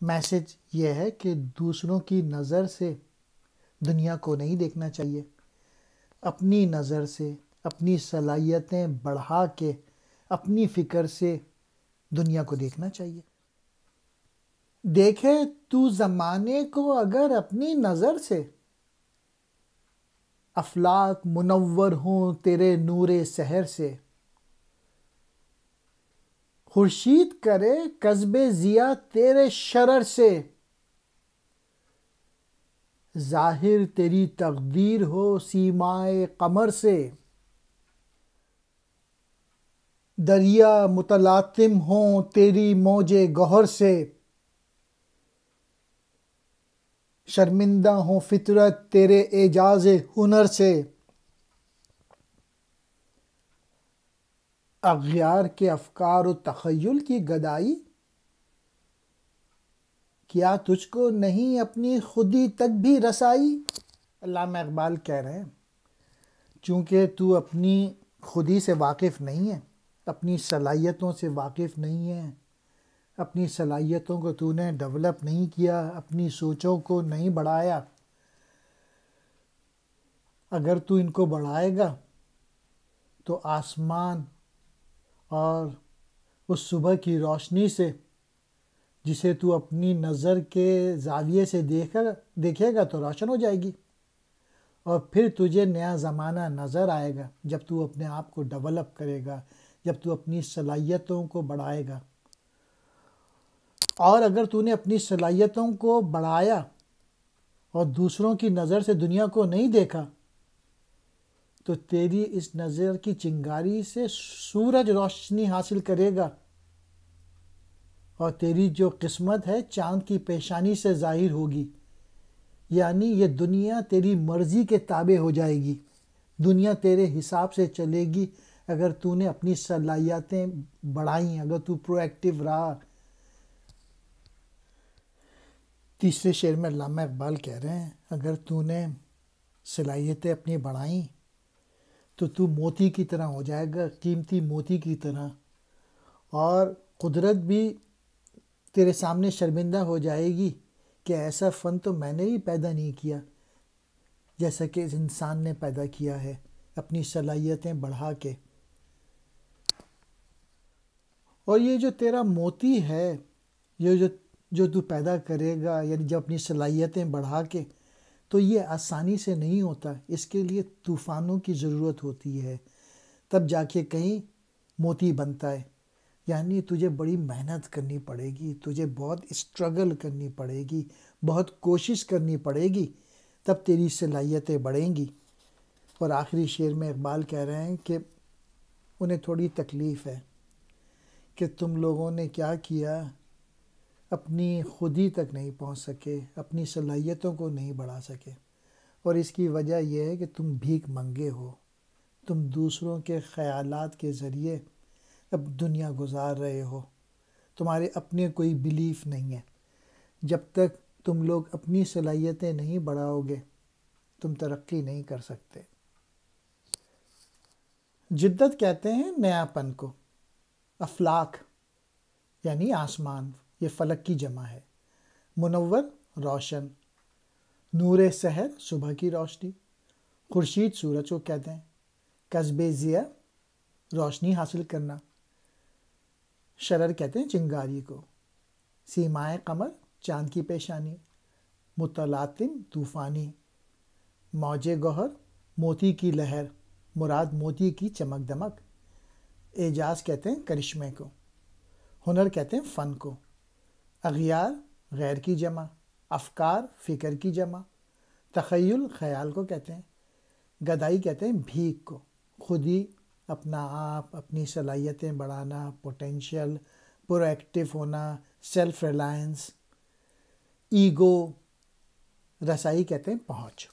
Message یہ ہے کہ دوسروں کی نظر سے دنیا کو نہیں دیکھنا چاہیے، اپنی نظر سے، اپنی صلاحیتیں بڑھا کے، اپنی فکر سے دنیا کو دیکھنا چاہیے۔ دیکھے تو زمانے کو اگر اپنی نظر سے، افلاک منور ہوں تیرے نور سحر سے، خورشید کرے کسب ضیا تیرے شرر سے، ظاہر تیری تقدیر ہو سیمائے قمر سے، دریا متلاطم ہوں تیری موج گوہر سے، شرمندہ ہوں فطرت تیرے اعجاز ہنر سے، اغیار کے افکار و تخیل کی گدائی، کیا تجھ کو نہیں اپنی خودی تک بھی رسائی؟ علامہ اقبال کہہ رہے ہیں چونکہ تو اپنی خودی سے واقف نہیں ہے، اپنی صلاحیتوں سے واقف نہیں ہے، اپنی صلاحیتوں کو تو نے ڈیولپ نہیں کیا، اپنی سوچوں کو نہیں بڑھایا، اگر تو ان کو بڑھائے گا تو آسمان اور اس صبح کی روشنی سے جسے تو اپنی نظر کے زاویے سے دیکھے گا تو روشن ہو جائے گی، اور پھر تجھے نیا زمانہ نظر آئے گا جب تو اپنے آپ کو ڈیولپ کرے گا، جب تو اپنی صلاحیتوں کو بڑھائے گا۔ اور اگر تو نے اپنی صلاحیتوں کو بڑھایا اور دوسروں کی نظر سے دنیا کو نہیں دیکھا تو تیری اس نظر کی چنگاری سے سورج روشنی حاصل کرے گا، اور تیری جو قسمت ہے چاند کی پیشانی سے ظاہر ہوگی، یعنی یہ دنیا تیری مرضی کے تابع ہو جائے گی، دنیا تیرے حساب سے چلے گی اگر تو نے اپنی صلاحیتیں بڑھائیں، اگر تو پرو ایکٹیو رہا۔ تیسرے شعر میں علامہ اقبال کہہ رہے ہیں اگر تو نے صلاحیتیں اپنی بڑھائیں تو تو موتی کی طرح ہو جائے گا، قیمتی موتی کی طرح، اور قدرت بھی تیرے سامنے شرمندہ ہو جائے گی کہ ایسا فن تو میں نے ہی پیدا نہیں کیا جیسا کہ اس انسان نے پیدا کیا ہے اپنی صلاحیتیں بڑھا کے۔ اور یہ جو تیرا موتی ہے، یہ جو تو پیدا کرے گا، یعنی جب اپنی صلاحیتیں بڑھا کے، تو یہ آسانی سے نہیں ہوتا، اس کے لیے طوفانوں کی ضرورت ہوتی ہے، تب جا کے کہیں موتی بنتا ہے، یعنی تجھے بڑی محنت کرنی پڑے گی، تجھے بہت اسٹرگل کرنی پڑے گی، بہت کوشش کرنی پڑے گی، تب تیری صلاحیتیں بڑھیں گی۔ اور آخری شعر میں اقبال کہہ رہے ہیں کہ انہیں تھوڑی تکلیف ہے کہ تم لوگوں نے کیا کیا، اپنی خودی تک نہیں پہنچ سکے، اپنی صلاحیتوں کو نہیں بڑھا سکے، اور اس کی وجہ یہ ہے کہ تم بھیک منگے ہو، تم دوسروں کے خیالات کے ذریعے اب دنیا گزار رہے ہو، تمہارے اپنے کوئی بیلیف نہیں ہے۔ جب تک تم لوگ اپنی صلاحیتیں نہیں بڑھاؤ گے تم ترقی نہیں کر سکتے۔ جدت کہتے ہیں نیا پن کو، افلاک یعنی آسمان، یہ فلک کی جمع ہے، منور روشن، نور سحر صبح کی روشنی، خورشید سورج کو کہتے ہیں، کسب ضیا روشنی حاصل کرنا، شرر کہتے ہیں چنگاری کو، سیمائے قمر چاند کی پیشانی، متلاطم طوفانی، موج گوہر موتی کی لہر، مراد موتی کی چمک دمک، اعجاز کہتے ہیں کرشمے کو، ہنر کہتے ہیں فن کو، اغیار غیر کی جمع، افکار فکر کی جمع، تخیل خیال کو کہتے ہیں، گدائی کہتے ہیں بھیک کو، خودی اپنا آپ، اپنی صلاحیتیں بڑھانا، پوٹینشیل، پرو ایکٹیو ہونا، سیلف ریلائنس، ایگو، رسائی کہتے ہیں پہنچ۔